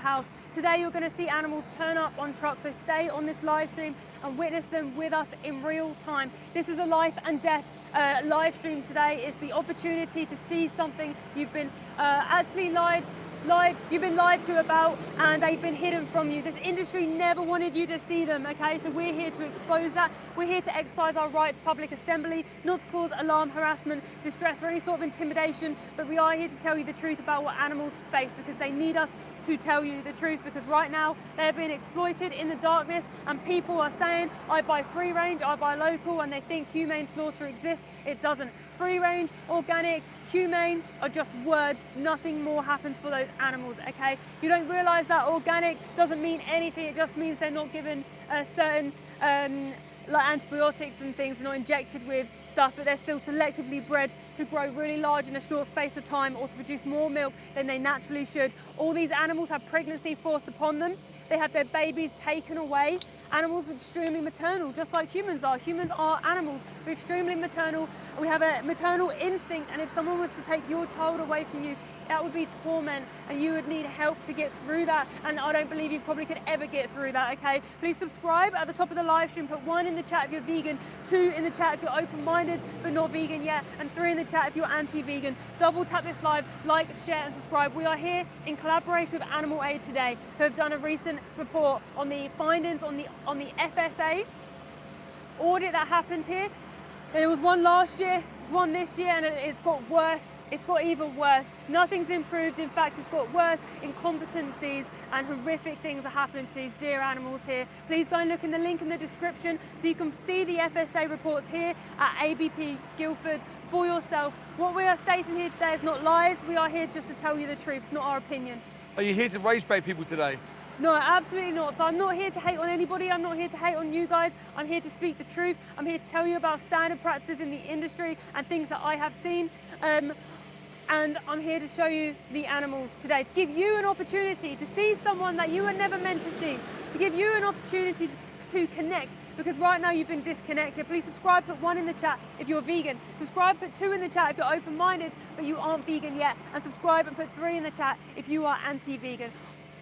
slaughterhouse. Today you're going to see animals turn up on trucks, so stay on this live stream and witness them with us in real time. This is a life and death live stream today. It's the opportunity to see something you've been you've been lied to about, and they've been hidden from you. This industry never wanted you to see them, okay? So we're here to expose that. We're here to exercise our right to public assembly, not to cause alarm, harassment, distress, or any sort of intimidation, but we are here to tell you the truth about what animals face, because they need us to tell you the truth, because right now they're being exploited in the darkness, and people are saying, I buy free range, I buy local, and they think humane slaughter exists. It doesn't. Free range, organic, humane are just words. Nothing more happens for those animals, okay? You don't realize that organic doesn't mean anything. It just means they're not given certain like antibiotics and things, not injected with stuff, but they're still selectively bred to grow really large in a short space of time, or to produce more milk than they naturally should. All these animals have pregnancy forced upon them. They have their babies taken away. Animals are extremely maternal, just like humans are. Humans are animals. We're extremely maternal. We have a maternal instinct, and if someone was to take your child away from you, that would be torment, and you would need help to get through that, and I don't believe you probably could ever get through that, okay? Please subscribe at the top of the live stream. Put 1 in the chat if you're vegan, 2 in the chat if you're open-minded but not vegan yet, and 3 in the chat if you're anti-vegan. Double tap this live, like, share and subscribe. We are here in collaboration with Animal Aid today, who have done a recent report on the findings on the FSA audit that happened here. There was one last year, there's one this year, and it's got worse. It's got even worse. Nothing's improved. In fact, it's got worse. Incompetencies and horrific things are happening to these dear animals here. Please go and look in the link in the description so you can see the FSA reports here at ABP Guildford for yourself. What we are stating here today is not lies. We are here just to tell you the truth. It's not our opinion. Are you here to rage bait people today? No, absolutely not. So I'm not here to hate on anybody. I'm not here to hate on you guys. I'm here to speak the truth. I'm here to tell you about standard practices in the industry and things that I have seen. And I'm here to show you the animals today, to give you an opportunity to see someone that you were never meant to see, to give you an opportunity to connect, because right now you've been disconnected. Please subscribe, put 1 in the chat if you're vegan. Subscribe, put 2 in the chat if you're open-minded but you aren't vegan yet. And subscribe and put 3 in the chat if you are anti-vegan.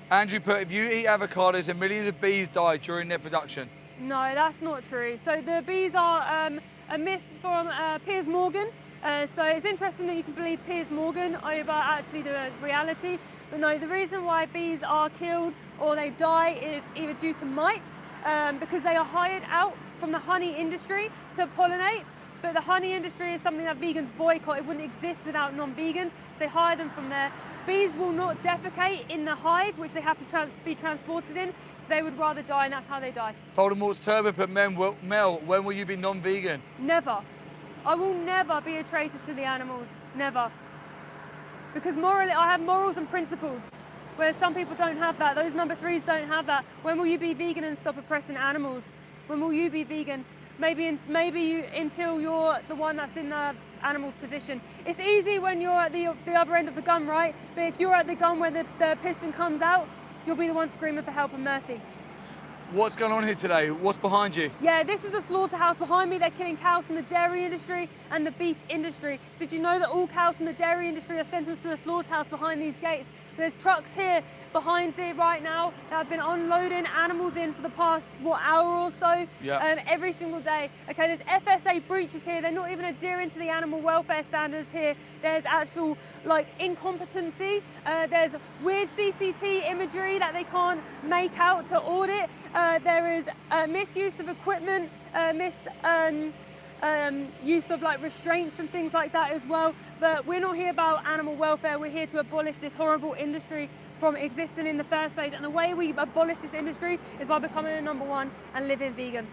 Andrew put, if you eat avocados and millions of bees die during their production. No, that's not true. So the bees are a myth from Piers Morgan. So it's interesting that you can believe Piers Morgan over actually the reality. But no, the reason why bees are killed or they die is either due to mites, because they are hired out from the honey industry to pollinate. But the honey industry is something that vegans boycott. It wouldn't exist without non-vegans, so they hire them from there. Bees will not defecate in the hive, which they have to be transported in, so they would rather die, and that's how they die. Voldemort's Turbo put, Mel, when will you be non-vegan? Never. I will never be a traitor to the animals, never. Because morally, I have morals and principles, whereas some people don't have that. Those number 3s don't have that. When will you be vegan and stop oppressing animals? When will you be vegan? Maybe until you're the one that's in the animal's position. It's easy when you're at the other end of the gun, right? But if you're at the gun where the piston comes out, you'll be the one screaming for help and mercy. What's going on here today? What's behind you? Yeah, this is a slaughterhouse behind me. They're killing cows from the dairy industry and the beef industry. Did you know that all cows from the dairy industry are sentenced to a slaughterhouse behind these gates? There's trucks here behind it right now that have been unloading animals in for the past, hour or so, every single day. Okay, there's FSA breaches here. They're not even adhering to the animal welfare standards here. There's actual, incompetency. There's weird CCT imagery that they can't make out to audit. There is misuse of equipment, use of restraints and things like that as well. But we're not here about animal welfare. We're here to abolish this horrible industry from existing in the first place. And the way we abolish this industry is by becoming a number 1 and living vegan.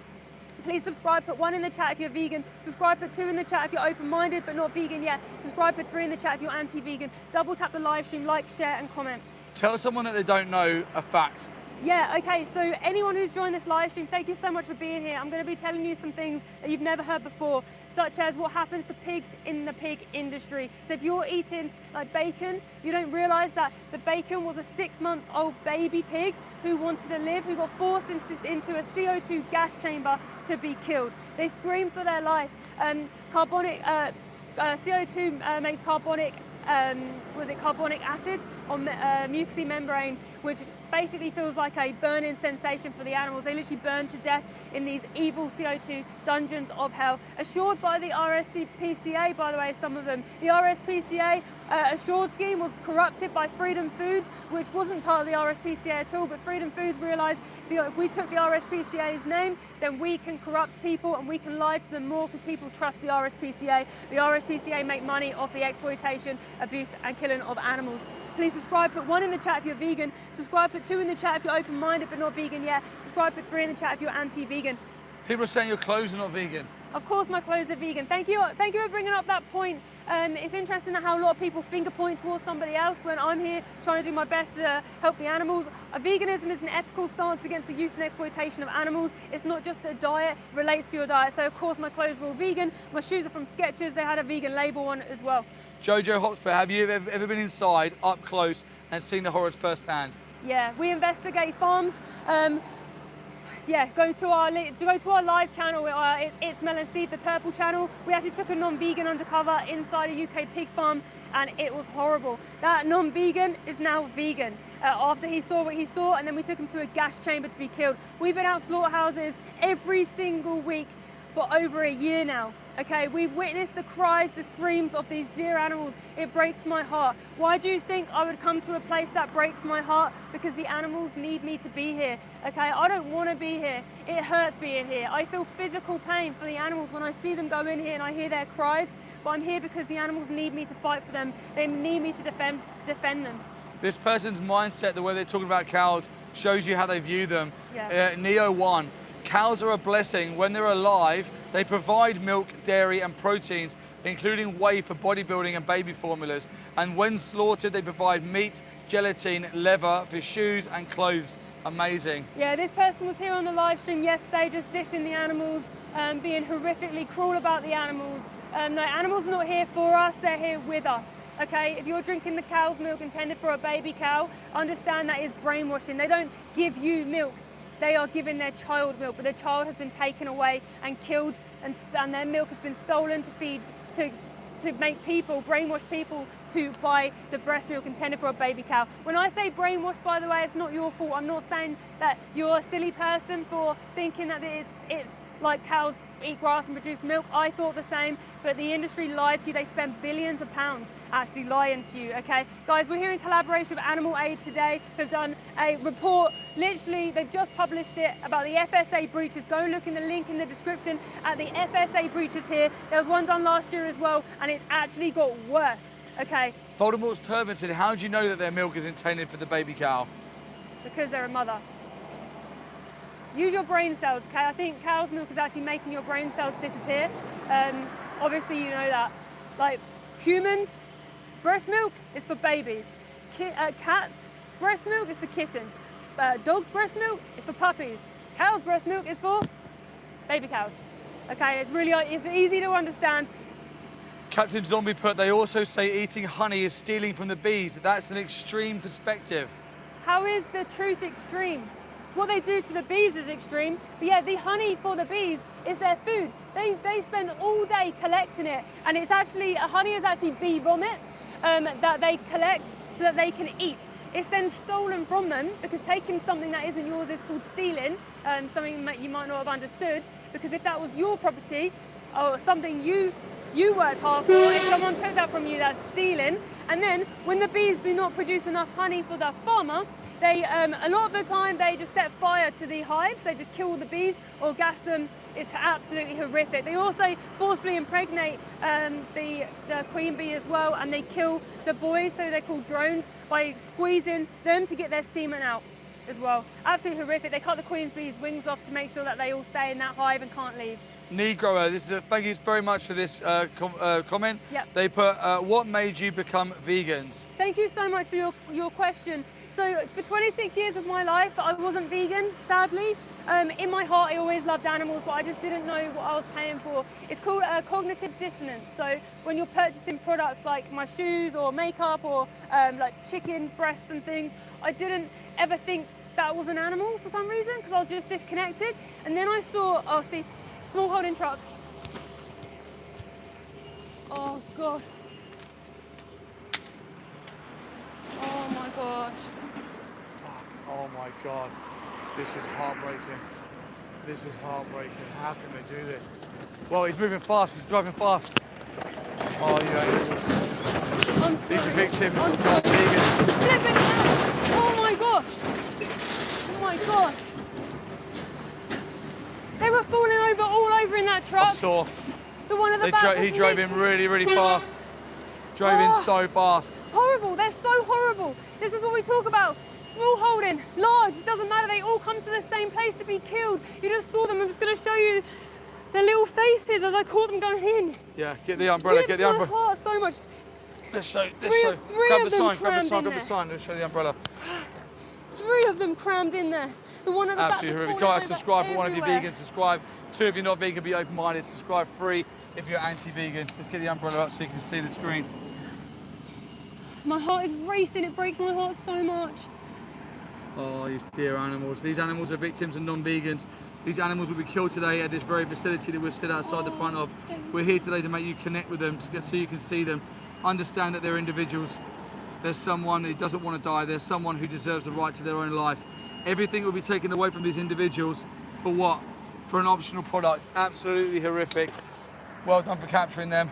Please subscribe, put 1 in the chat if you're vegan. Subscribe, put 2 in the chat if you're open-minded but not vegan yet. Subscribe, put 3 in the chat if you're anti-vegan. Double tap the live stream, like, share and comment. Tell someone that they don't know a fact. Yeah, okay, so anyone who's joined this live stream, thank you so much for being here. I'm going to be telling you some things that you've never heard before, such as what happens to pigs in the pig industry. So if you're eating bacon, you don't realise that the bacon was a 6-month-old baby pig who wanted to live, who got forced into a CO2 gas chamber to be killed. They screamed for their life. CO2 makes carbonic acid on mucousy membrane, which basically feels like a burning sensation for the animals. They literally burn to death in these evil CO2 dungeons of hell. Assured by the RSPCA, by the way, some of them. The RSPCA assured scheme was corrupted by Freedom Foods, which wasn't part of the RSPCA at all, but Freedom Foods realised if we took the RSPCA's name, then we can corrupt people and we can lie to them more because people trust the RSPCA. The RSPCA make money off the exploitation, abuse and killing of animals. Please subscribe, put 1 in the chat if you're vegan, subscribe, put 2 in the chat if you're open-minded but not vegan yet, subscribe, put 3 in the chat if you're anti-vegan. People are saying your clothes are not vegan. Of course my clothes are vegan. Thank you for bringing up that point. It's interesting how a lot of people finger point towards somebody else when I'm here trying to do my best to help the animals. Veganism is an ethical stance against the use and exploitation of animals. It's not just a diet, it relates to your diet. So of course my clothes are all vegan. My shoes are from Skechers, they had a vegan label on it as well. Jojo Hotspur, have you ever been inside, up close, and seen the horrors firsthand? Yeah, we investigate farms. Yeah, go to our live channel. It's Melon Seed, the purple channel. We actually took a non-vegan undercover inside a UK pig farm, and it was horrible. That non-vegan is now vegan after he saw what he saw, and then we took him to a gas chamber to be killed. We've been out slaughterhouses every single week for over a year now. Okay, we've witnessed the cries, the screams of these dear animals. It breaks my heart. Why do you think I would come to a place that breaks my heart? Because the animals need me to be here. Okay, I don't want to be here. It hurts being here. I feel physical pain for the animals when I see them go in here and I hear their cries, but I'm here because the animals need me to fight for them. They need me to defend them. This person's mindset, the way they're talking about cows, shows you how they view them. Yeah. Neo1, cows are a blessing. When they're alive, they provide milk, dairy and proteins, including whey for bodybuilding and baby formulas. And when slaughtered, they provide meat, gelatin, leather for shoes and clothes. Amazing. Yeah, this person was here on the live stream yesterday just dissing the animals, being horrifically cruel about the animals. No, animals are not here for us, they're here with us. Okay, if you're drinking the cow's milk intended for a baby cow, understand that is brainwashing. They don't give you milk. They are giving their child milk, but their child has been taken away and killed, and their milk has been stolen to feed, to make people, brainwash people to buy the breast milk intended for a baby cow. When I say brainwash, by the way, it's not your fault. I'm not saying that you're a silly person for thinking that it's like cows eat grass and produce milk. I thought the same, but the industry lied to you. They spend billions of pounds actually lying to you, okay? Guys, we're here in collaboration with Animal Aid today. They've done a report, literally, they've just published it about the FSA breaches. Go and look in the link in the description at the FSA breaches here. There was one done last year as well, and it's actually got worse, okay? Voldemort's turban said, how do you know that their milk is intended for the baby cow? Because they're a mother. Use your brain cells, okay? I think cow's milk is actually making your brain cells disappear. Obviously, you know that. Like, humans, breast milk is for babies. Cats, breast milk is for kittens. Dog breast milk is for puppies. Cow's breast milk is for baby cows. Okay, it's easy to understand. Captain Zombie put, they also say eating honey is stealing from the bees. That's an extreme perspective. How is the truth extreme? What they do to the bees is extreme, but yeah, the honey for the bees is their food. They spend all day collecting it, and it's actually, honey is actually bee vomit that they collect so that they can eat. It's then stolen from them, because taking something that isn't yours is called stealing, something that you might not have understood, because if that was your property, or something you worked hard for, if someone took that from you, that's stealing. And then when the bees do not produce enough honey for the farmer, they, a lot of the time, they just set fire to the hives. They just kill the bees or gas them. It's absolutely horrific. They also forcibly impregnate the queen bee as well, and they kill the boys, so they're called drones, by squeezing them to get their semen out as well. Absolutely horrific. They cut the queen bee's wings off to make sure that they all stay in that hive and can't leave. Negro, thank you very much for this comment. Yep. They put, what made you become vegans? Thank you so much for your question. So for 26 years of my life, I wasn't vegan, sadly. In my heart, I always loved animals, but I just didn't know what I was paying for. It's called cognitive dissonance. So when you're purchasing products like my shoes or makeup or like chicken breasts and things, I didn't ever think that was an animal for some reason, because I was just disconnected. And then I saw, oh, see, small holding truck. Oh God. Oh my gosh. Fuck, oh my God. This is heartbreaking. This is heartbreaking. How can they do this? Well, he's moving fast. He's driving fast. Oh, you animals. I'm sorry. These are victims I'm of not vegans. Flipping out. Oh my gosh. Oh my gosh. They were falling over all over in that truck. I saw. The one at the back. He drove in really, really fast. Drove in so fast. Horrible. They're so horrible. This is what we talk about. Small holding, large, it doesn't matter. They all come to the same place to be killed. You just saw them. I'm just going to show you their little faces as I caught them going in. Yeah, get the umbrella, get the umbrella. My heart so much. Let's show. Three Grab of the them sign, grab the crammed sign, in grab the there. sign. Let's show the umbrella. 3 of them crammed in there. The one at the back. Absolutely horrific. Guys, subscribe for one of you vegans. Subscribe. 2 if you're not vegan, be open-minded. Subscribe 3 if you're anti-vegan. Let's get the umbrella up so you can see the screen. My heart is racing. It breaks my heart so much. Oh, these dear animals. These animals are victims and non-vegans. These animals will be killed today at this very facility that we're stood outside the front of. We're here today to make you connect with them, so you can see them, understand that they're individuals. There's someone who doesn't want to die. There's someone who deserves the right to their own life. Everything will be taken away from these individuals for what? For an optional product. Absolutely horrific. Well done for capturing them.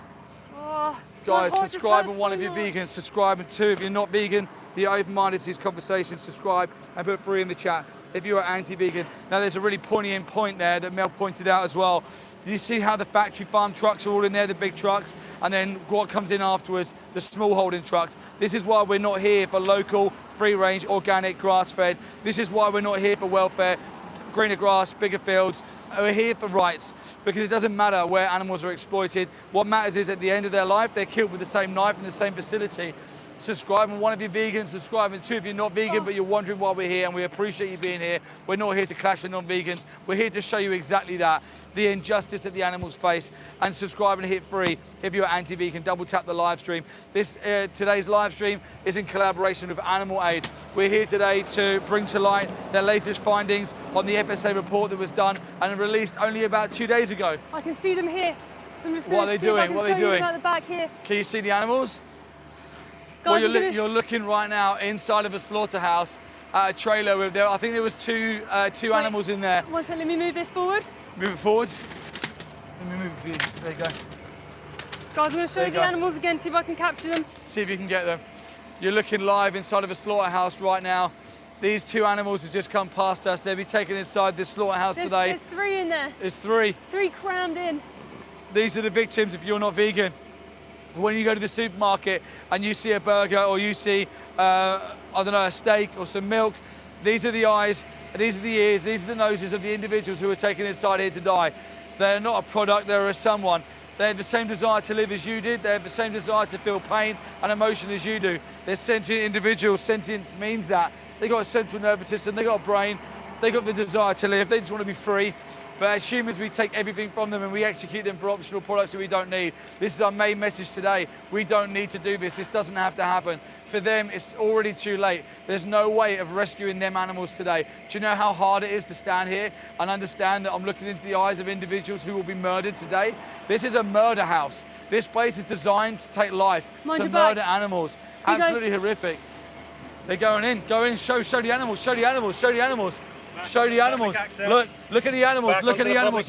Oh, guys, subscribe and 1 if you're vegan, subscribe, and 2 if you're not vegan, be open-minded to these conversations, subscribe and put 3 in the chat if you are anti-vegan. Now there's a really poignant point there that Mel pointed out as well. Did you see how the factory farm trucks are all in there, the big trucks, and then what comes in afterwards, the small holding trucks? This is why we're not here for local, free-range, organic, grass-fed. This is why we're not here for welfare, greener grass, bigger fields. We're here for rights, because it doesn't matter where animals are exploited. What matters is at the end of their life, they're killed with the same knife in the same facility. Subscribe and 1 if you're vegan, subscribe and 2 if you're not vegan, but you're wondering why we're here, and we appreciate you being here. We're not here to clash with non-vegans. We're here to show you exactly that, the injustice that the animals face. And subscribe and hit 3 if you're anti-vegan. Double tap the live stream. Today's live stream is in collaboration with Animal Aid. We're here today to bring to light their latest findings on the FSA report that was done and released only about 2 days ago. I can see them here. So I'm just What are going they to see if I doing? can What are they show you doing? them at the back here. Can you see the animals? Guys, Well, you're looking right now inside of a slaughterhouse at a trailer with I think there was two animals in there. One second, let me move this forward. Move it forwards. Let me move it for you. There you go. Guys, I'm going to show There you you the go. animals again, see if I can capture them. See if you can get them. You're looking live inside of a slaughterhouse right now. These 2 animals have just come past us. They'll be taken inside this slaughterhouse today. There's 3 in there. There's 3. 3 crammed in. These are the victims if you're not vegan. When you go to the supermarket and you see a burger or you see, I don't know, a steak or some milk, these are the eyes, these are the ears, these are the noses of the individuals who are taken inside here to die. They're not a product, they're a someone. They have the same desire to live as you did. They have the same desire to feel pain and emotion as you do. They're sentient individuals. Sentience means that. They've got a central nervous system, they've got a brain, they've got the desire to live, they just want to be free. But as humans, we take everything from them and we execute them for optional products that we don't need. This is our main message today. We don't need to do this. This doesn't have to happen. For them, it's already too late. There's no way of rescuing them animals today. Do you know how hard it is to stand here and understand that I'm looking into the eyes of individuals who will be murdered today? This is a murder house. This place is designed to take life, to murder animals. Absolutely horrific. They're going in, show the animals, show the animals, show the animals. Show the animals. Look at the animals. Look at the animals.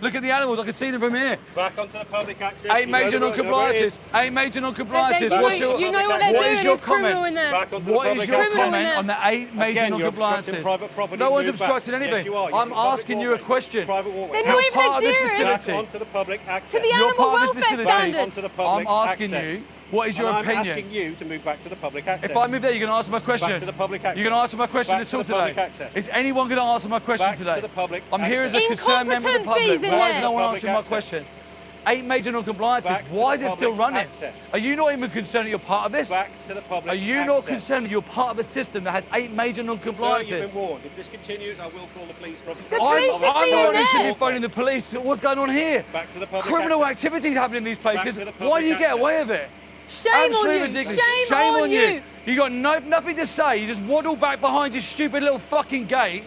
Look at the animals. I can see them from here. Back onto the public access. 8 major non-compliances. 8 major non-compliances. You know what they're what doing? is your It's criminal in there. What is your comment on the 8 major non-compliances? No one's obstructing anything. I'm asking you a question. They're You're not even part of this adhering facility. Onto the public access. To the You're animal part of this welfare facility. standards. Onto the public I'm asking access. you, what is your I'm opinion? asking you to move back to the public access. If I move there, you're going to answer my question. Back to the public access. You're going to answer my question Back at to all the public today. access. Is anyone going to answer my question Back today? to the public I'm here as a access. concerned member of the public. Incompetencies in Why is there. no one Public answering my access. question? 8 major non-compliances. Back to Why is the it still public running? access. Are you not even concerned that you're part of this? Back to the public Are you access. not concerned that you're part of a system that has 8 major Sir, you've non-compliances? been warned. If this continues, I will call the police for The obstruction. police should I'm be the in one who should there. be phoning the police. What's going on here? Back to the public Criminal access. activities happening in these places. to the Why do you public get access. away with it? Shame Absolutely on you. ridiculous. Shame on you. You got nothing to say. You just waddle back behind your stupid little fucking gate.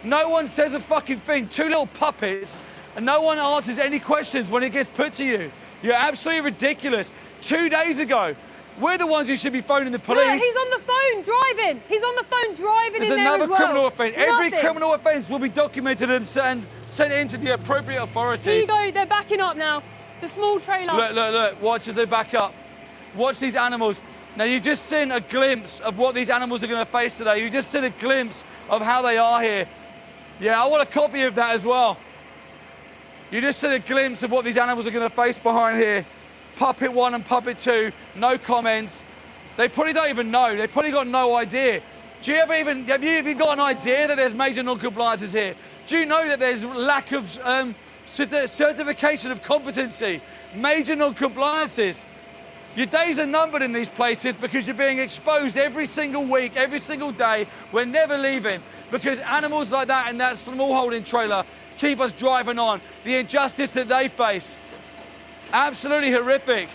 No one says a fucking thing. 2 little puppets, and no one answers any questions when it gets put to you. You're absolutely ridiculous. 2 days ago, We're the ones who should be phoning the police. Look, he's on the phone driving. He's on the phone driving There's in there another as well. criminal offence. Every Nothing. criminal offence will be documented and sent into the appropriate Here authorities. you go, they're backing up now. The small trailer. Look. Watch as they back up. Watch these animals. Now, you've just seen a glimpse of what these animals are going to face today. You've just seen a glimpse of how they are here. Yeah, I want a copy of that as well. You just seen a glimpse of what these animals are going to face behind here. Puppet 1 and Puppet 2, no comments. They probably don't even know. They've probably got no idea. Have you even got an idea that there's major non-compliances here? Do you know that there's lack of certification of competency? Major non-compliances. Your days are numbered in these places because you're being exposed every single week, every single day. We're never leaving because animals like that in that small holding trailer keep us driving on. The injustice that they face, absolutely horrific.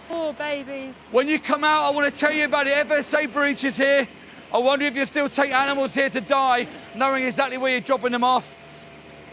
Poor babies. When you come out, I want to tell you about the FSA breaches here. I wonder if you still take animals here to die, knowing exactly where you're dropping them off.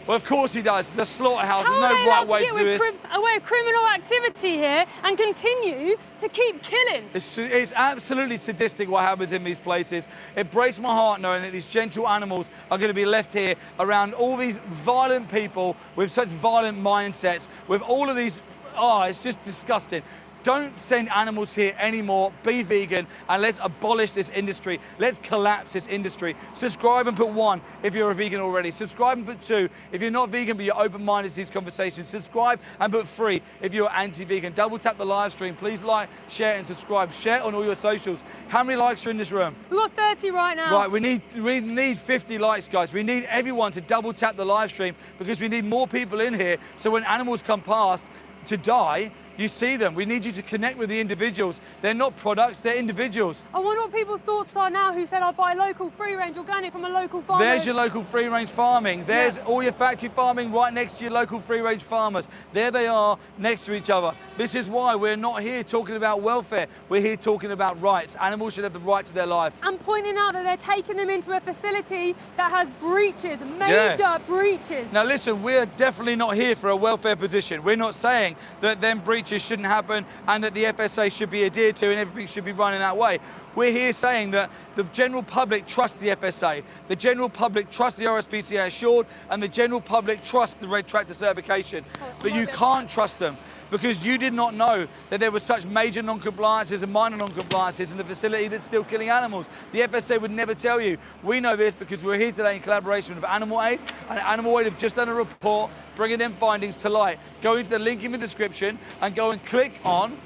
Well, of course he does. It's a slaughterhouse. How There's are no they right allowed way to to get do this. away with criminal activity here and continue to keep killing? It's absolutely sadistic what happens in these places. It breaks my heart knowing that these gentle animals are going to be left here around all these violent people with such violent mindsets, with all of these, it's just disgusting. Don't send animals here anymore. Be vegan and let's abolish this industry. Let's collapse this industry. Subscribe and put 1 if you're a vegan already. Subscribe and put 2 if you're not vegan but you're open-minded to these conversations. Subscribe and put 3 if you're anti-vegan. Double tap the live stream. Please like, share and subscribe. Share on all your socials. How many likes are in this room? We've got 30 right now. Right, we need 50 likes, guys. We need everyone to double tap the live stream because we need more people in here so when animals come past to die, you see them. We need you to connect with the individuals. They're not products, they're individuals. I wonder what people's thoughts are now who said I'll buy local free-range organic from a local farmer. There's your local free-range farming. There's all your factory farming right next to your local free-range farmers. There they are next to each other. This is why we're not here talking about welfare. We're here talking about rights. Animals should have the right to their life. And pointing out that they're taking them into a facility that has breaches, major breaches. Now listen, we're definitely not here for a welfare position. We're not saying that them breaches shouldn't happen and that the FSA should be adhered to and everything should be run in that way. We're here saying that the general public trusts the FSA, the general public trusts the RSPCA Assured, and the general public trusts the Red Tractor certification. But you can't trust them because you did not know that there were such major non-compliances and minor non-compliances in the facility that's still killing animals. The FSA would never tell you. We know this because we're here today in collaboration with Animal Aid, and Animal Aid have just done a report bringing them findings to light. Go into the link in the description and go and click on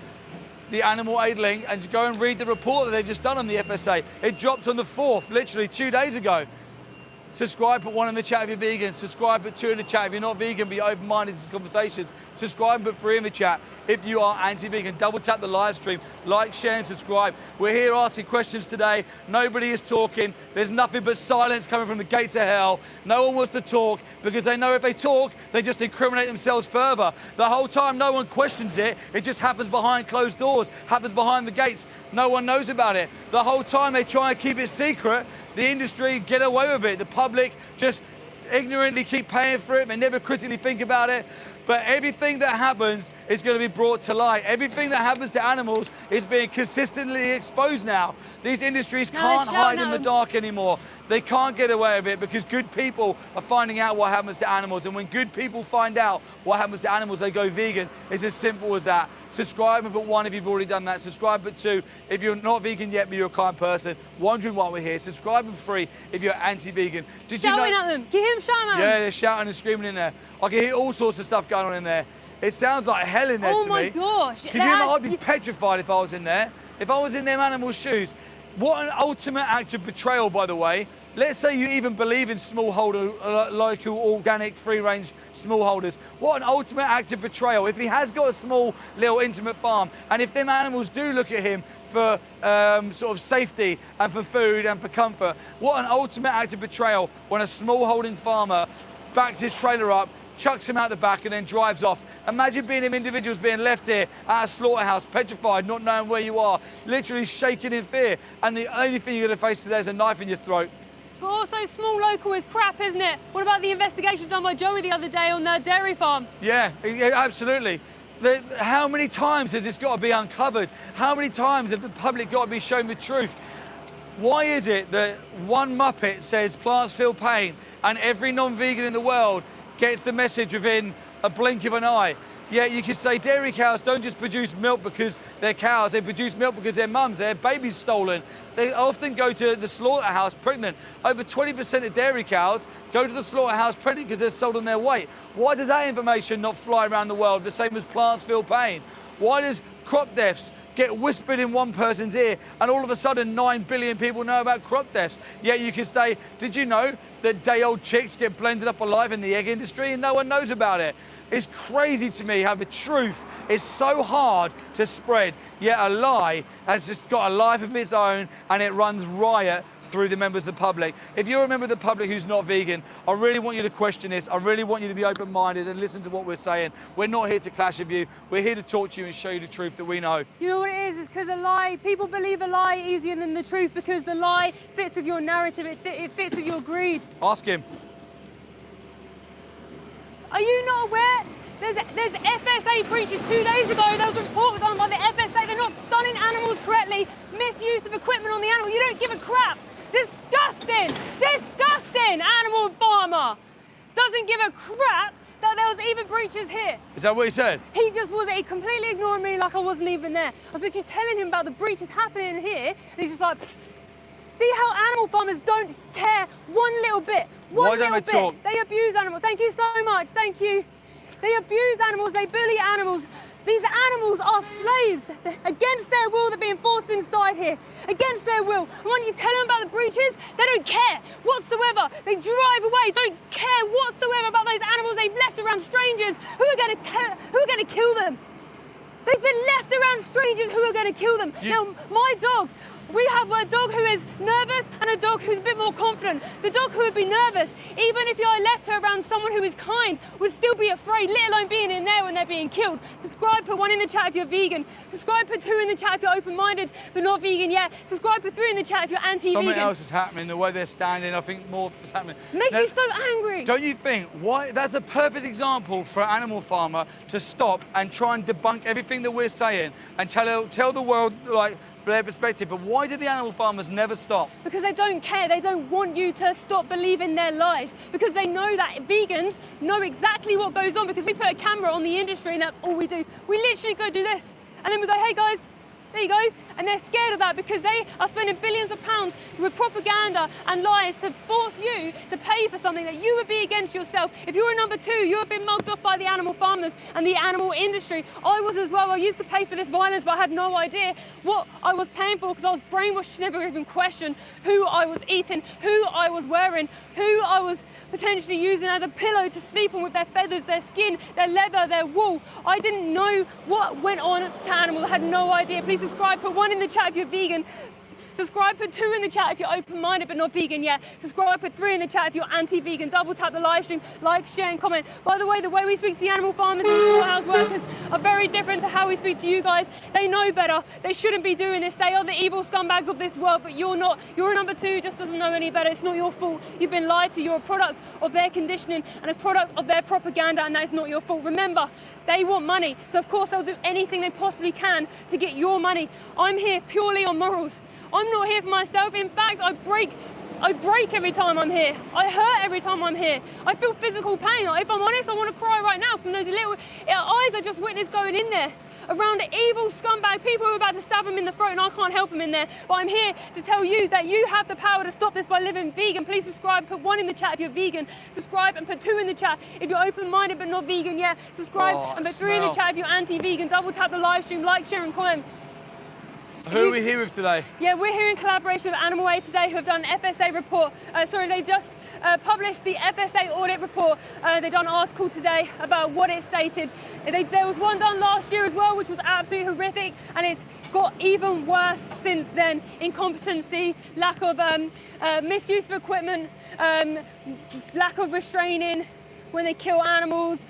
the Animal Aid link and go and read the report that they've just done on the FSA. It dropped on the 4th, literally 2 days ago. Subscribe, put 1 in the chat if you're vegan. Subscribe, put 2 in the chat if you're not vegan but you're open-minded to these conversations. Subscribe, put 3 in the chat if you are anti-vegan. Double tap the live stream, like, share and subscribe. We're here asking questions today. Nobody is talking. There's nothing but silence coming from the gates of hell. No one wants to talk because they know if they talk, they just incriminate themselves further. The whole time no one questions it. It just happens behind closed doors, happens behind the gates. No one knows about it. The whole time they try and keep it secret. The industry get away with it. The public just ignorantly keep paying for it. They never critically think about it. But everything that happens is going to be brought to light. Everything that happens to animals is being consistently exposed now. These industries can't hide in the dark anymore. They can't get away with it because good people are finding out what happens to animals. And when good people find out what happens to animals, they go vegan. It's as simple as that. Subscribe and put 1 if you've already done that. Subscribe but 2 if you're not vegan yet but you're a kind person. Wondering why we're here. Subscribe and 3 if you're anti-vegan. Shouting at them. Get him shouting at them. Yeah, they're shouting and screaming in there. I can hear all sorts of stuff going on in there. It sounds like hell in there to me. Oh my gosh. Because I'd be petrified if I was in there. If I was in them animals' shoes. What an ultimate act of betrayal, by the way. Let's say you even believe in smallholder, local, organic, free-range smallholders. What an ultimate act of betrayal. If he has got a small, little, intimate farm, and if them animals do look at him for sort of safety and for food and for comfort, what an ultimate act of betrayal when a small-holding farmer backs his trailer up, chucks him out the back and then drives off. Imagine being them individuals being left here at a slaughterhouse, petrified, not knowing where you are, literally shaking in fear. And the only thing you're going to face today is a knife in your throat. But also small local is crap, isn't it? What about the investigation done by Joey the other day on the dairy farm? Yeah, absolutely. How many times has this got to be uncovered? How many times have the public got to be shown the truth? Why is it that one Muppet says plants feel pain and every non-vegan in the world gets the message within a blink of an eye? Yet you could say dairy cows don't just produce milk because they're cows, they produce milk because their mums, their babies stolen. They often go to the slaughterhouse pregnant. Over 20% of dairy cows go to the slaughterhouse pregnant because they're sold on their weight. Why does that information not fly around the world the same as plants feel pain? Why does crop deaths get whispered in one person's ear and all of a sudden 9 billion people know about crop deaths? Yet you can say, did you know that day-old chicks get blended up alive in the egg industry and no one knows about it? It's crazy to me how the truth is so hard to spread, yet a lie has just got a life of its own and it runs riot through the members of the public. If you're a member of the public who's not vegan, I really want you to question this. I really want you to be open-minded and listen to what we're saying. We're not here to clash with you. We're here to talk to you and show you the truth that we know. You know what it is? It's because a lie, people believe a lie easier than the truth because the lie fits with your narrative, it fits with your greed. Ask him. Are you not aware? There's FSA breaches 2 days ago. There was a report done by the FSA. They're not stunning animals correctly. Misuse of equipment on the animal. You don't give a crap. Disgusting. Disgusting. Animal farmer doesn't give a crap that there was even breaches here. Is that what he said? He just wasn't. He completely ignored me like I wasn't even there. I was literally telling him about the breaches happening here, and he's just like, psst. See how animal farmers don't care one little bit. One little bit. They abuse animals. Thank you so much. Thank you. They abuse animals. They bully animals. These animals are slaves. Against their will, they're being forced inside here. Against their will. And when you tell them about the breaches, they don't care whatsoever. They drive away. Don't care whatsoever about those animals they've left around strangers who are going to kill them. They've been left around strangers who are going to kill them. Now, my dog. We have a dog who is nervous and a dog who's a bit more confident. The dog who would be nervous, even if I left her around someone who is kind, would still be afraid, let alone being in there when they're being killed. Subscribe, put 1 in the chat if you're vegan. Subscribe, put 2 in the chat if you're open-minded but not vegan yet. Subscribe, put 3 in the chat if you're anti-vegan. Something else is happening, the way they're standing, I think more is happening. Makes me so angry. Don't you think, why? That's a perfect example for an animal farmer to stop and try and debunk everything that we're saying and tell the world, like, their perspective. But why do the animal farmers never stop? Because they don't care. They don't want you to stop believing their lies because they know that vegans know exactly what goes on because we put a camera on the industry and that's all we do. We literally go do this and then we go, hey guys, there you go. And they're scared of that because they are spending billions of pounds with propaganda and lies to force you to pay for something that you would be against yourself. If you were number 2, you would have been mugged off by the animal farmers and the animal industry. I was as well. I used to pay for this violence, but I had no idea what I was paying for because I was brainwashed to never even question who I was eating, who I was wearing, who I was potentially using as a pillow to sleep on with their feathers, their skin, their leather, their wool. I didn't know what went on to animals. I had no idea. Please subscribe, put 1 in the chat if you're vegan. Subscribe, put 2 in the chat if you're open-minded but not vegan yet. Subscribe, put 3 in the chat if you're anti-vegan. Double tap the live stream, like, share and comment. By the way we speak to the animal farmers and slaughterhouse workers are very different to how we speak to you guys. They know better. They shouldn't be doing this. They are the evil scumbags of this world, but you're not. You're a number 2, just doesn't know any better. It's not your fault. You've been lied to. You're a product of their conditioning and a product of their propaganda, and that is not your fault. Remember, they want money, so of course they'll do anything they possibly can to get your money. I'm here purely on morals. I'm not here for myself. In fact, I break every time I'm here. I hurt every time I'm here. I feel physical pain. If I'm honest, I want to cry right now from those little eyes I just witnessed going in there. Around evil scumbag people who are about to stab him in the throat and I can't help him in there. But I'm here to tell you that you have the power to stop this by living vegan. Please subscribe, put 1 in the chat if you're vegan. Subscribe and put 2 in the chat if you're open-minded but not vegan yet. Subscribe and put 3 in the chat if you're anti-vegan. Double tap the live stream, like, share and comment. Who are we here with today? Yeah, we're here in collaboration with Animal Aid today, who have done an FSA report. They just published the FSA audit report. They've done an article today about what it stated. There was one done last year as well, which was absolutely horrific, and it's got even worse since then. Incompetency, lack of misuse of equipment, lack of restraining when they kill animals.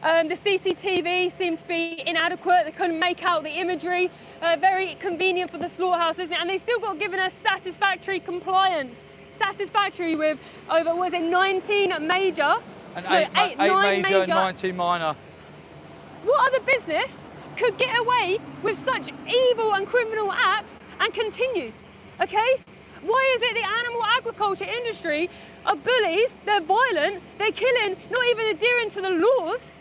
The CCTV seemed to be inadequate. They couldn't make out the imagery. Very convenient for the slaughterhouse, isn't it? And they still got given us satisfactory compliance. Satisfactory with over, 19 major? And 8 major and 19 minor. What other business could get away with such evil and criminal acts and continue? Okay? Why is it the animal agriculture industry are bullies, they're violent, they're killing, not even adhering to the laws,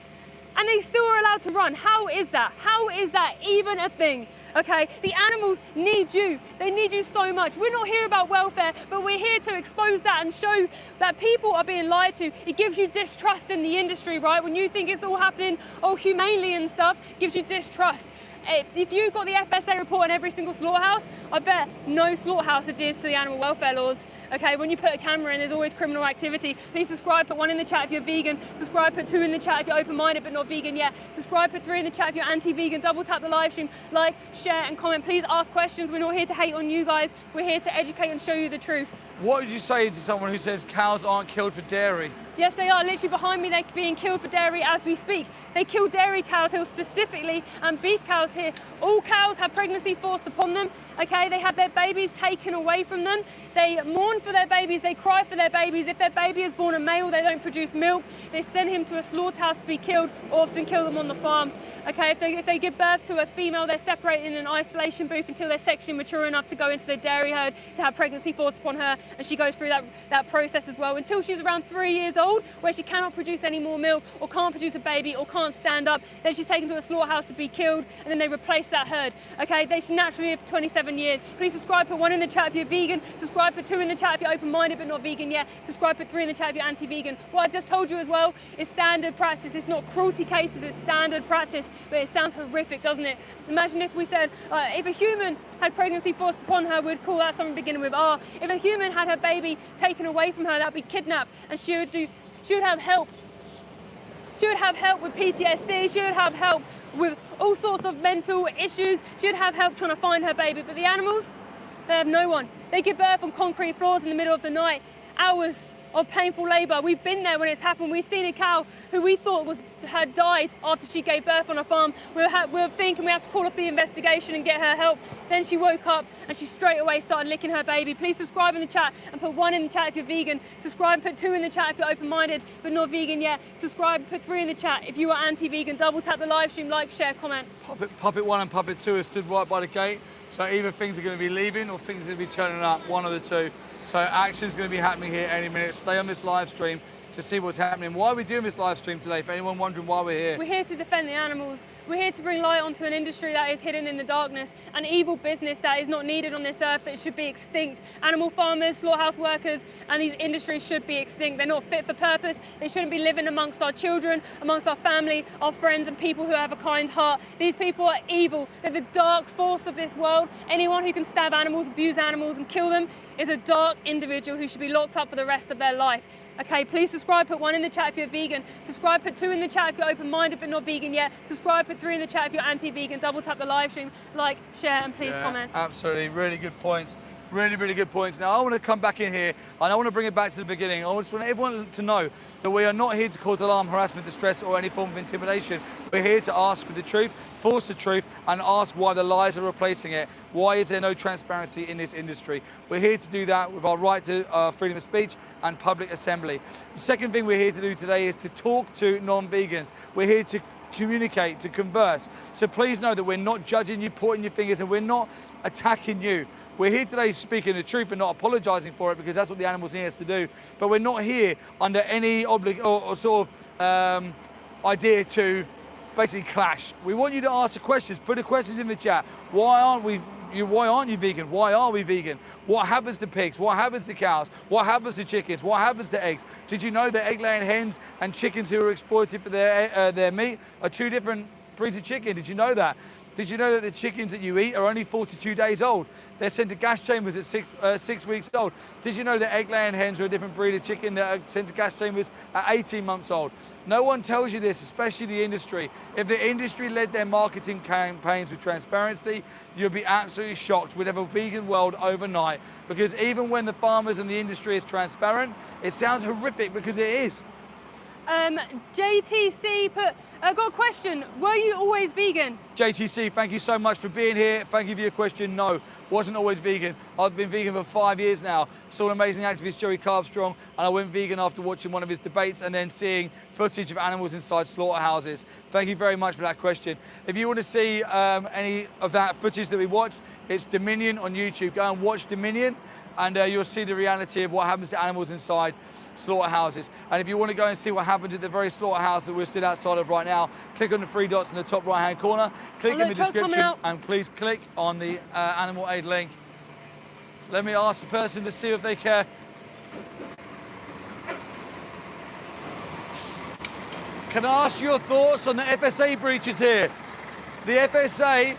and they still are allowed to run? How is that? How is that even a thing? Okay, the animals need you. They need you so much. We're not here about welfare, but we're here to expose that and show that people are being lied to. It gives you distrust in the industry, right? When you think it's all happening all humanely and stuff, it gives you distrust. If you got the FSA report on every single slaughterhouse, I bet no slaughterhouse adheres to the animal welfare laws. Okay, when you put a camera in, there's always criminal activity. Please subscribe, put 1 in the chat if you're vegan. Subscribe, put 2 in the chat if you're open-minded but not vegan yet. Subscribe, put 3 in the chat if you're anti-vegan. Double tap the live stream, like, share and comment. Please ask questions. We're not here to hate on you guys. We're here to educate and show you the truth. What would you say to someone who says cows aren't killed for dairy? Yes, they are. Literally behind me, they're being killed for dairy as we speak. They kill dairy cows here specifically and beef cows here. All cows have pregnancy forced upon them. Okay, they have their babies taken away from them. They mourn for their babies, they cry for their babies. If their baby is born a male, they don't produce milk. They send him to a slaughterhouse to be killed, or often kill them on the farm. Okay, if they give birth to a female, they're separated in an isolation booth until they're sexually mature enough to go into the dairy herd to have pregnancy forced upon her, and she goes through that process as well until she's around 3 years old, where she cannot produce any more milk or can't produce a baby or can't stand up. Then she's taken to a slaughterhouse to be killed, and then they replace that herd. Okay, they should naturally live 27 years. Please subscribe, put 1 in the chat if you're vegan. Subscribe, put 2 in the chat if you're open-minded but not vegan yet. Subscribe, put 3 in the chat if you're anti-vegan. What I've just told you as well is standard practice. It's not cruelty cases, it's standard practice, but it sounds horrific, doesn't it? Imagine if we said, if a human had pregnancy forced upon her, we'd call that something beginning with R. If a human had her baby taken away from her, that'd be kidnapped, and she would have help. She would have help with PTSD, she would have help with all sorts of mental issues, she would have help trying to find her baby. But the animals, they have no one. They give birth on concrete floors in the middle of the night, hours of painful labour. We've been there when it's happened. We've seen a cow who we thought had died after she gave birth on a farm. We were thinking we had to call off the investigation and get her help. Then she woke up and she straight away started licking her baby. Please subscribe in the chat and put 1 in the chat if you're vegan. Subscribe and put 2 in the chat if you're open-minded but not vegan yet. Subscribe and put 3 in the chat if you are anti-vegan. Double tap the live stream, like, share, comment. Puppet 1 and Puppet 2 are stood right by the gate. So either things are going to be leaving or things are going to be turning up, one of the two. So action's going to be happening here any minute. Stay on this live stream to see what's happening. Why are we doing this live stream today? For anyone wondering why we're here. We're here to defend the animals. We're here to bring light onto an industry that is hidden in the darkness, an evil business that is not needed on this earth, that should be extinct. Animal farmers, slaughterhouse workers, and these industries should be extinct. They're not fit for purpose. They shouldn't be living amongst our children, amongst our family, our friends, and people who have a kind heart. These people are evil. They're the dark force of this world. Anyone who can stab animals, abuse animals, and kill them is a dark individual who should be locked up for the rest of their life. Okay, please subscribe, put 1 in the chat if you're vegan. Subscribe, put 2 in the chat if you're open-minded but not vegan yet. Subscribe, put 3 in the chat if you're anti-vegan. Double tap the live stream, like, share, and please comment. Absolutely, really good points. Really, really good points. Now, I want to come back in here and I want to bring it back to the beginning. I just want everyone to know that we are not here to cause alarm, harassment, distress, or any form of intimidation. We're here to ask for the truth, force the truth, and ask why the lies are replacing it. Why is there no transparency in this industry? We're here to do that with our right to freedom of speech and public assembly. The second thing we're here to do today is to talk to non-vegans. We're here to communicate, to converse. So please know that we're not judging you, pointing your fingers, and we're not attacking you. We're here today speaking the truth and not apologising for it, because that's what the animals need us to do. But we're not here under any sort of idea to basically clash. We want you to ask the questions. Put the questions in the chat. Why aren't you vegan? Why are we vegan? What happens to pigs? What happens to cows? What happens to chickens? What happens to eggs? Did you know that egg-laying hens and chickens who are exploited for their meat are 2 different breeds of chicken? Did you know that? Did you know that the chickens that you eat are only 42 days old? They're sent to gas chambers at 6 weeks old. Did you know that egg-laying hens are a different breed of chicken that are sent to gas chambers at 18 months old? No one tells you this, especially the industry. If the industry led their marketing campaigns with transparency, you'd be absolutely shocked. We'd have a vegan world overnight. Because even when the farmers and the industry is transparent, it sounds horrific because it is. JTC I got a question. Were you always vegan? JTC, thank you so much for being here. Thank you for your question. No, wasn't always vegan. I've been vegan for 5 years now. Saw an amazing activist, Joey Carbstrong, and I went vegan after watching one of his debates and then seeing footage of animals inside slaughterhouses. Thank you very much for that question. If you want to see any of that footage that we watched, it's Dominion on YouTube. Go and watch Dominion, and you'll see the reality of what happens to animals inside slaughterhouses. And if you want to go and see what happened at the very slaughterhouse that we're stood outside of right now, click on the 3 dots in the top right hand corner, click in the description, and please click on the animal aid link. Let me ask the person to see if they care. Can I ask your thoughts on the FSA breaches here? The FSA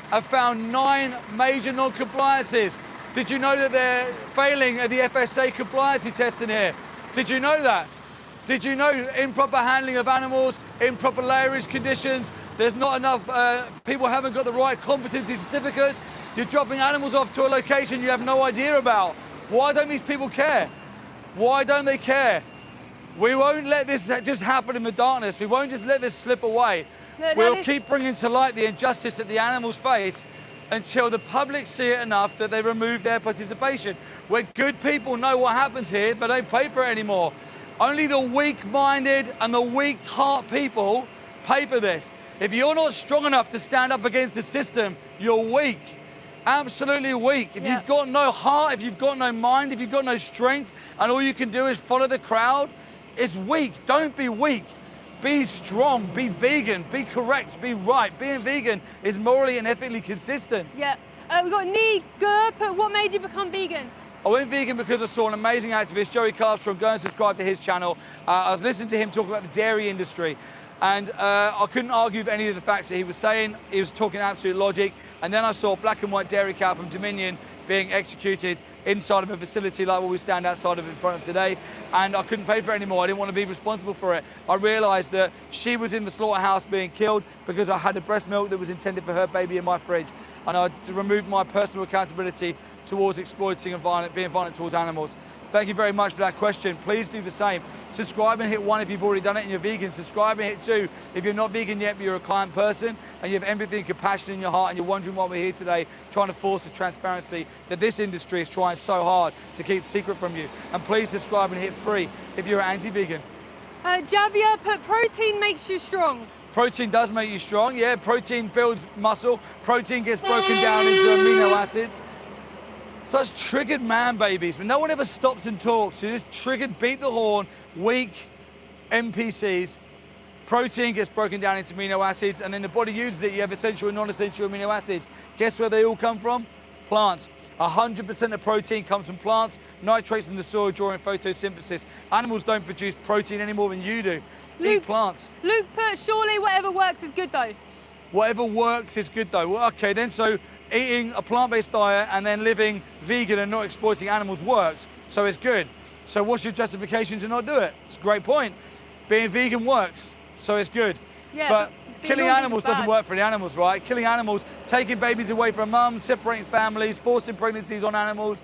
have found 9 major non-compliances. Did you know that they're failing at the FSA compliancy testing here? Did you know that? Did you know improper handling of animals, improper layerage conditions, there's not enough, people haven't got the right competency certificates, you're dropping animals off to a location you have no idea about. Why don't these people care? Why don't they care? We won't let this just happen in the darkness. We won't just let this slip away. We'll keep bringing to light the injustice that the animals face until the public see it enough that they remove their participation. Where good people know what happens here, but don't pay for it anymore. Only the weak-minded and the weak-heart people pay for this. If you're not strong enough to stand up against the system, you're weak. Absolutely weak. If you've got no heart, if you've got no mind, if you've got no strength, and all you can do is follow the crowd, it's weak. Don't be weak. Be strong, be vegan, be correct, be right. Being vegan is morally and ethically consistent. Yeah. We've got Nee Gurp. What made you become vegan? I went vegan because I saw an amazing activist, Joey Carbstrong. Go and subscribe to his channel. I was listening to him talk about the dairy industry, and I couldn't argue with any of the facts that he was saying. He was talking absolute logic. And then I saw a black and white dairy cow from Dominion being executed inside of a facility like what we stand outside of in front of today, and I couldn't pay for it anymore. I didn't want to be responsible for it. I realized that she was in the slaughterhouse being killed because I had a breast milk that was intended for her baby in my fridge, and I removed my personal accountability towards exploiting and being violent towards animals. Thank you very much for that question. Please do the same. Subscribe and hit 1 if you've already done it and you're vegan. Subscribe and hit 2 if you're not vegan yet, but you're a kind person and you have empathy and compassion in your heart and you're wondering why we're here today, trying to force the transparency that this industry is trying so hard to keep secret from you. And please subscribe and hit 3 if you're anti-vegan. Javier, protein makes you strong. Protein does make you strong, yeah. Protein builds muscle. Protein gets broken down into amino acids. Such triggered man babies, but no one ever stops and talks. You just triggered, beat the horn, weak NPCs. Protein gets broken down into amino acids, and then the body uses it. You have essential and non-essential amino acids. Guess where they all come from? Plants. 100% of protein comes from plants, nitrates in the soil during photosynthesis. Animals don't produce protein any more than you do. Eat plants. Luke put, surely whatever works is good though. Whatever works is good though. Well, okay then, so eating a plant-based diet and then living vegan and not exploiting animals works, so it's good. So what's your justification to not do it? It's a great point. Being vegan works, so it's good. Yeah, but killing animals doesn't work for the animals, right? Killing animals, taking babies away from mums, separating families, forcing pregnancies on animals,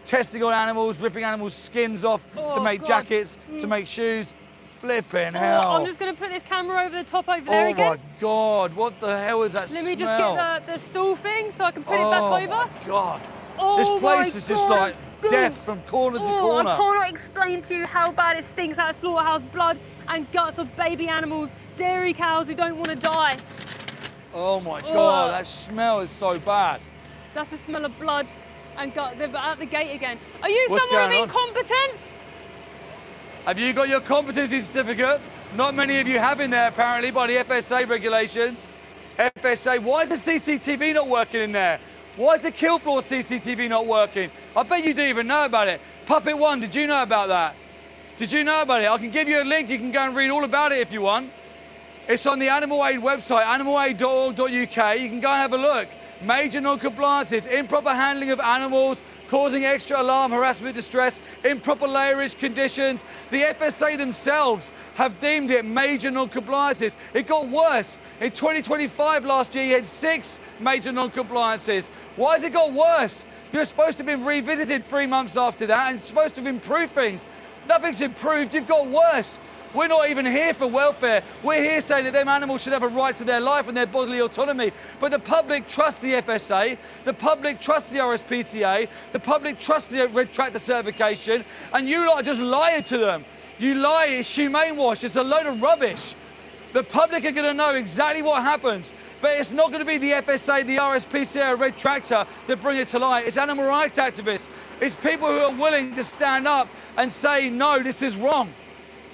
testing on animals, ripping animals' skins off to make jackets, to make shoes. Flipping hell. I'm just going to put this camera over the top over there again. Oh my God, what the hell is that Let me just get the stool thing so I can put it back over. Oh my God. Oh, this place is just like death from corner to corner. I cannot explain to you how bad it stinks out of slaughterhouse, blood and guts of baby animals, dairy cows who don't want to die. Oh my God, that smell is so bad. That's the smell of blood and gut. They're at the gate again. Are you someone of incompetence? Have you got your competency certificate? Not many of you have in there, apparently, by the FSA regulations. FSA, why is the CCTV not working in there? Why is the kill floor CCTV not working? I bet you didn't even know about it. Puppet One, did you know about that? Did you know about it? I can give you a link, you can go and read all about it if you want. It's on the Animal Aid website, animalaid.org.uk. You can go and have a look. Major non-compliances, improper handling of animals, causing extra alarm, harassment, distress, improper layerage conditions. The FSA themselves have deemed it major non-compliances. It got worse. In 2025 last year, you had 6 major non-compliances. Why has it got worse? You're supposed to have been revisited 3 months after that and supposed to have improved things. Nothing's improved, you've got worse. We're not even here for welfare. We're here saying that them animals should have a right to their life and their bodily autonomy. But the public trusts the FSA, the public trusts the RSPCA, the public trusts the Red Tractor certification, and you lot are just lying to them. You lie, it's humane wash, it's a load of rubbish. The public are going to know exactly what happens, but it's not going to be the FSA, the RSPCA, or Red Tractor that bring it to light. It's animal rights activists. It's people who are willing to stand up and say, no, this is wrong.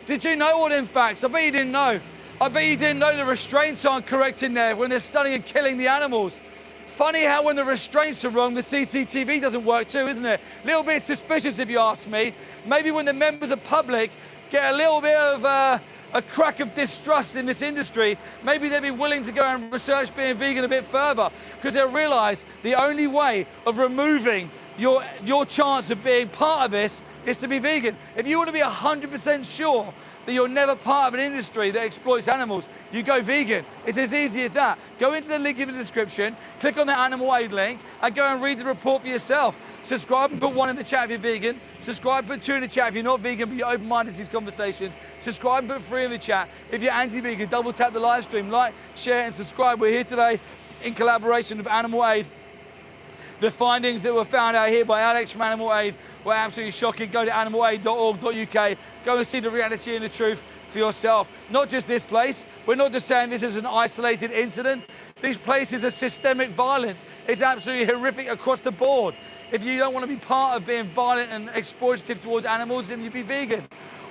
Did you know all them facts? I bet you didn't know. I bet you didn't know the restraints aren't correct in there when they're stunning and killing the animals. Funny how when the restraints are wrong, the CCTV doesn't work too, isn't it? A little bit suspicious if you ask me. Maybe when the members of public get a little bit of a crack of distrust in this industry, maybe they'd be willing to go and research being vegan a bit further, because they'll realise the only way of removing your chance of being part of this is to be vegan. If you want to be 100% sure that you're never part of an industry that exploits animals, you go vegan. It's as easy as that. Go into the link in the description, click on the animal aid link, and go and read the report for yourself. Subscribe and put 1 in the chat if you're vegan. Subscribe and put 2 in the chat if you're not vegan but you're open-minded to these conversations. Subscribe and put 3 in the chat if you're anti-vegan. Double tap the live stream, like, share, and subscribe. We're here today in collaboration with Animal Aid. The findings that were found out here by Alex from Animal Aid were absolutely shocking. Go to animalaid.org.uk. Go and see the reality and the truth for yourself. Not just this place. We're not just saying this is an isolated incident. These places are systemic violence. It's absolutely horrific across the board. If you don't want to be part of being violent and exploitative towards animals, then you be vegan.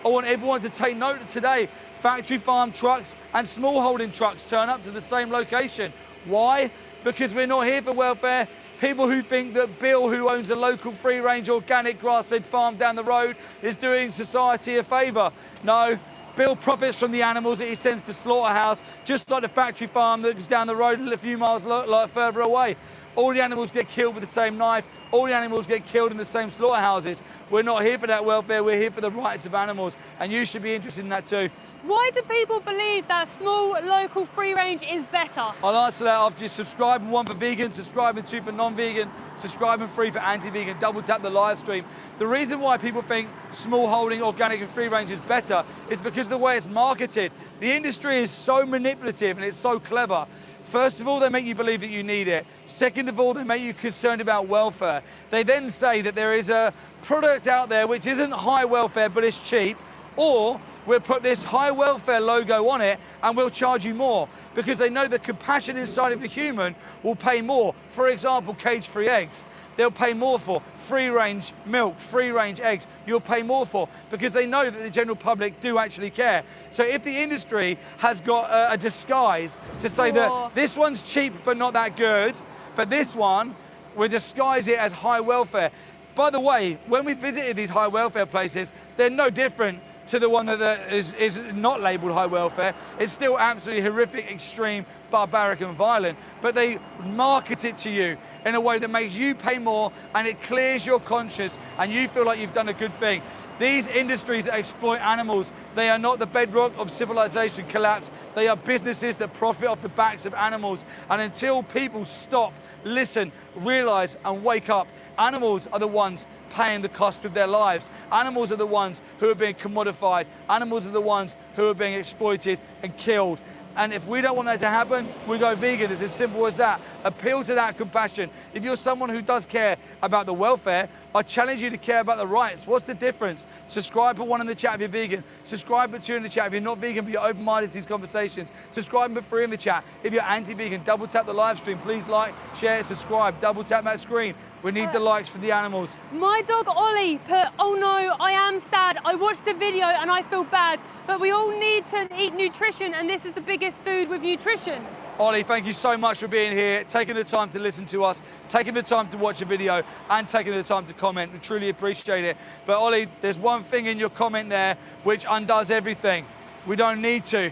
I want everyone to take note today. Factory farm trucks and small holding trucks turn up to the same location. Why? Because we're not here for welfare. People who think that Bill, who owns a local free-range organic grass-fed farm down the road, is doing society a favour. No, Bill profits from the animals that he sends to slaughterhouse, just like the factory farm that's down the road a few miles further away. All the animals get killed with the same knife. All the animals get killed in the same slaughterhouses. We're not here for that welfare. We're here for the rights of animals, and you should be interested in that too. Why do people believe that small, local, free range is better? I'll answer that after you subscribe and 1 for vegan, subscribe and 2 for non-vegan, subscribe and 3 for anti-vegan, double tap the live stream. The reason why people think small holding, organic and free range is better is because of the way it's marketed. The industry is so manipulative and it's so clever. First of all, they make you believe that you need it. Second of all, they make you concerned about welfare. They then say that there is a product out there which isn't high welfare but it's cheap, or we'll put this high welfare logo on it and we'll charge you more, because they know the compassion inside of the human will pay more. For example, cage-free eggs. They'll pay more for free-range milk, free-range eggs. You'll pay more for, because they know that the general public do actually care. So if the industry has got a disguise to say that this one's cheap but not that good, but this one, we'll disguise it as high welfare. By the way, when we visited these high welfare places, they're no different to the one that is not labelled high welfare. It's still absolutely horrific, extreme, barbaric and violent, but they market it to you in a way that makes you pay more and it clears your conscience and you feel like you've done a good thing. These industries that exploit animals, they are not the bedrock of civilization collapse. They are businesses that profit off the backs of animals. And until people stop, listen, realise and wake up, animals are the ones paying the cost of their lives. Animals are the ones who are being commodified. Animals are the ones who are being exploited and killed. And if we don't want that to happen, we go vegan. It's as simple as that. Appeal to that compassion. If you're someone who does care about the welfare, I challenge you to care about the rights. What's the difference? Subscribe, put 1 in the chat if you're vegan. Subscribe, put 2 in the chat if you're not vegan, but you're open-minded to these conversations. Subscribe, put 3 in the chat. If you're anti-vegan, double tap the live stream. Please like, share, subscribe, double tap that screen. We need the likes for the animals. My dog Ollie put, oh no, I am sad. I watched the video and I feel bad, but we all need to eat nutrition and this is the biggest food with nutrition. Ollie, thank you so much for being here, taking the time to listen to us, taking the time to watch a video and taking the time to comment. We truly appreciate it. But Ollie, there's one thing in your comment there which undoes everything. We don't need to.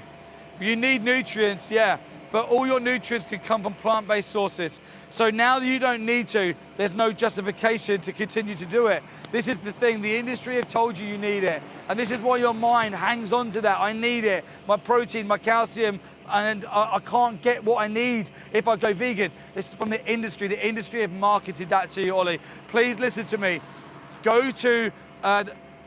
You need nutrients, yeah, but all your nutrients can come from plant-based sources. So now that you don't need to, there's no justification to continue to do it. This is the thing, the industry have told you you need it. And this is why your mind hangs on to that. I need it, my protein, my calcium, and I can't get what I need if I go vegan. This is from the industry. The industry have marketed that to you, Ollie. Please listen to me. Go to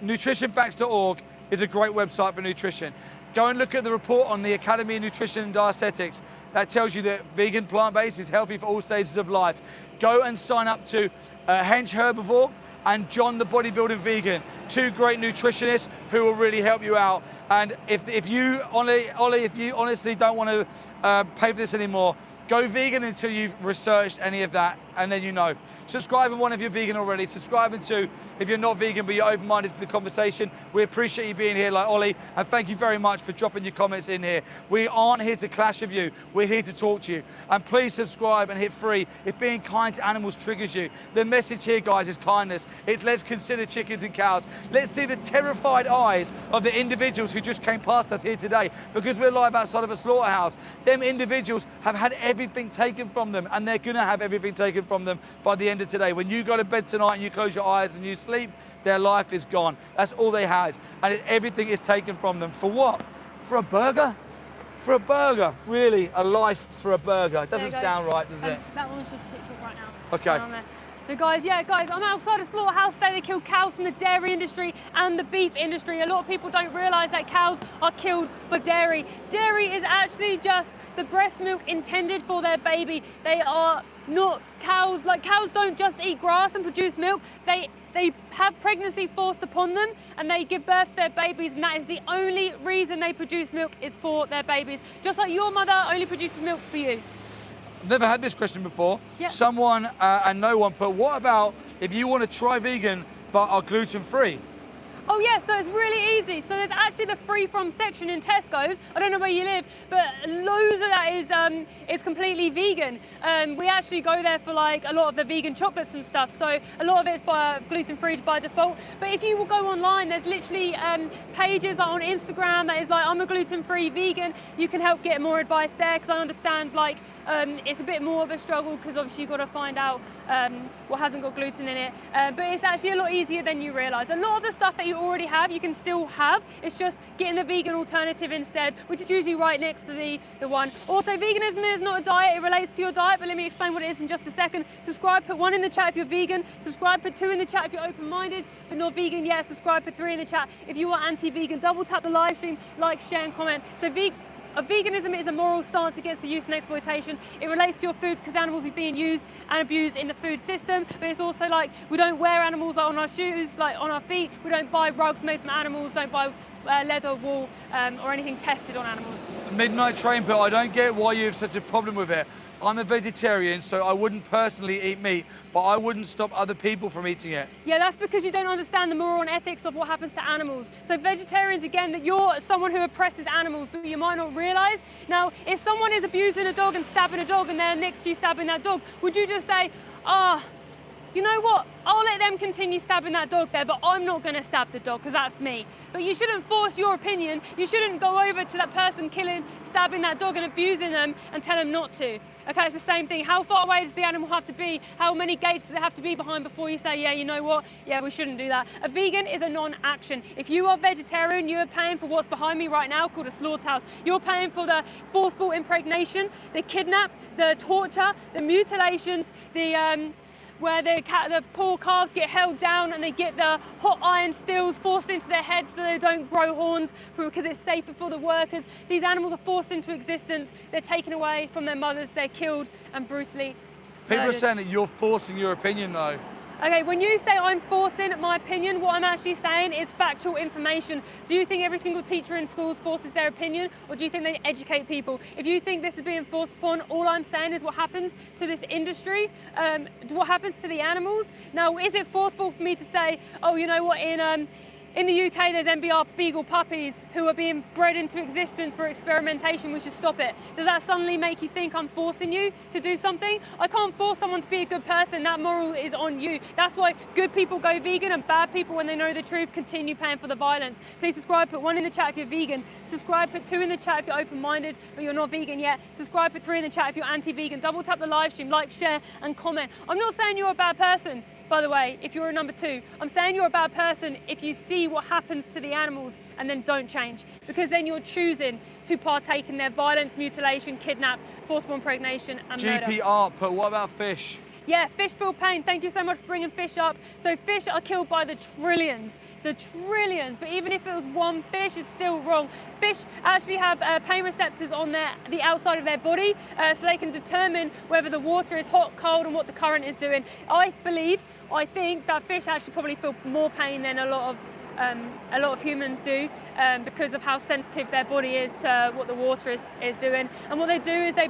nutritionfacts.org, is a great website for nutrition. Go and look at the report on the Academy of Nutrition and Dietetics. That tells you that vegan plant-based is healthy for all stages of life. Go and sign up to Hench Herbivore and John the Bodybuilding Vegan, two great nutritionists who will really help you out. And if you honestly don't want to pay for this anymore, go vegan until you've researched any of that, and then you know. Subscribe and one if you're vegan already. Subscribe and two if you're not vegan but you're open-minded to the conversation. We appreciate you being here like Ollie, and thank you very much for dropping your comments in here. We aren't here to clash with you. We're here to talk to you. And please subscribe and hit free if being kind to animals triggers you. The message here, guys, is kindness. It's let's consider chickens and cows. Let's see the terrified eyes of the individuals who just came past us here today because we're live outside of a slaughterhouse. Them individuals have had everything taken from them, and they're gonna have everything taken from them by the end of today. When you go to bed tonight and you close your eyes and you sleep, their life is gone. That's all they had, and everything is taken from them. For what? For a burger? For a burger? Really, a life for a burger? It doesn't sound right, does it? That one's just TikTok right now. Okay. The guys, I'm outside a slaughterhouse today. They kill cows from the dairy industry and the beef industry. A lot of people don't realise that cows are killed for dairy. Dairy is actually just the breast milk intended for their baby. They are not cows. Like, cows don't just eat grass and produce milk. They have pregnancy forced upon them and they give birth to their babies, and that is the only reason they produce milk is for their babies. Just like your mother only produces milk for you. Never had this question before. Yep. Someone and no one put, what about if you want to try vegan but are gluten-free? Oh yeah, so it's really easy. So there's actually the free from section in Tesco's. I don't know where you live, but loads of that is completely vegan. We actually go there for like a lot of the vegan chocolates and stuff. So a lot of it's gluten-free by default. But if you will go online, there's literally pages on Instagram that is like, I'm a gluten-free vegan. You can help get more advice there, because I understand like it's a bit more of a struggle because obviously you've got to find out what hasn't got gluten in it. But it's actually a lot easier than you realise. A lot of the stuff that you already have, you can still have. It's just getting the vegan alternative instead, which is usually right next to the one. Also, veganism is not a diet, it relates to your diet, but let me explain what it is in just a second. Subscribe, put 1 in the chat if you're vegan. Subscribe, put 2 in the chat if you're open-minded, but not vegan yet. Subscribe, put 3 in the chat if you are anti-vegan. Double tap the live stream, like, share and comment. So veganism is a moral stance against the use and exploitation. It relates to your food because animals are being used and abused in the food system. But it's also like, we don't wear animals on our shoes, like on our feet. We don't buy rugs made from animals, don't buy leather, wool, or anything tested on animals. Midnight Train, but I don't get why you have such a problem with it. I'm a vegetarian, so I wouldn't personally eat meat, but I wouldn't stop other people from eating it. Yeah, that's because you don't understand the moral and ethics of what happens to animals. So vegetarians, again, that you're someone who oppresses animals, but you might not realise. Now, if someone is abusing a dog and stabbing a dog and they're next to you stabbing that dog, would you just say, you know what, I'll let them continue stabbing that dog there, but I'm not going to stab the dog because that's me. But you shouldn't force your opinion. You shouldn't go over to that person stabbing that dog and abusing them and tell them not to. Okay, it's the same thing. How far away does the animal have to be? How many gates does it have to be behind before you say, yeah, you know what? Yeah, we shouldn't do that. A vegan is a non-action. If you are vegetarian, you are paying for what's behind me right now called a slaughterhouse. You're paying for the forcible impregnation, the kidnap, the torture, the mutilations, where the poor calves get held down and they get the hot iron stills forced into their heads so they don't grow horns because it's safer for the workers. These animals are forced into existence. They're taken away from their mothers. They're killed and brutally People murdered. are saying that you're forcing your opinion, though. Okay, when you say I'm forcing my opinion, what I'm actually saying is factual information. Do you think every single teacher in schools forces their opinion, or do you think they educate people? If you think this is being forced upon, all I'm saying is what happens to this industry, what happens to the animals. Now, is it forceful for me to say, oh, you know what, in the UK, there's MBR beagle puppies who are being bred into existence for experimentation, we should stop it. Does that suddenly make you think I'm forcing you to do something? I can't force someone to be a good person. That moral is on you. That's why good people go vegan and bad people, when they know the truth, continue paying for the violence. Please subscribe, put 1 in the chat if you're vegan. Subscribe, put 2 in the chat if you're open-minded, but you're not vegan yet. Subscribe, put 3 in the chat if you're anti-vegan. Double tap the live stream, like, share, and comment. I'm not saying you're a bad person. By the way, if you're a number 2, I'm saying you're a bad person if you see what happens to the animals and then don't change, because then you're choosing to partake in their violence, mutilation, kidnap, forcible impregnation and murder. GPR, but what about fish? Yeah, fish feel pain. Thank you so much for bringing fish up. So fish are killed by the trillions. But even if it was one fish, it's still wrong. Fish actually have pain receptors on the outside of their body, so they can determine whether the water is hot, cold, and what the current is doing. I think that fish actually probably feel more pain than a lot of humans do, because of how sensitive their body is to what the water is doing. And what they do is they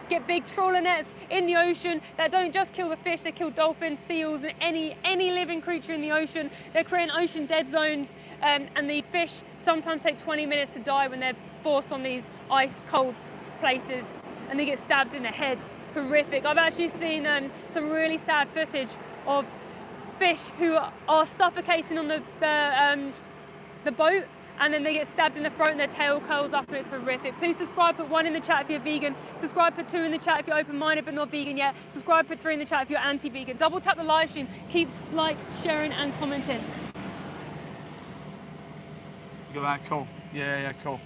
get big trawler nets in the ocean that don't just kill the fish, they kill dolphins, seals, and any living creature in the ocean. They're creating ocean dead zones, and the fish sometimes take 20 minutes to die when they're forced on these ice cold places, and they get stabbed in the head. Horrific. I've actually seen some really sad footage of fish who are suffocating on the boat, and then they get stabbed in the throat and their tail curls up, and it's horrific. Please subscribe, put 1 in the chat if you're vegan. Subscribe, put 2 in the chat if you're open-minded but not vegan yet. Subscribe, put 3 in the chat if you're anti-vegan. Double tap the live stream. Keep like, sharing and commenting. You got that? Cool. Yeah, cool.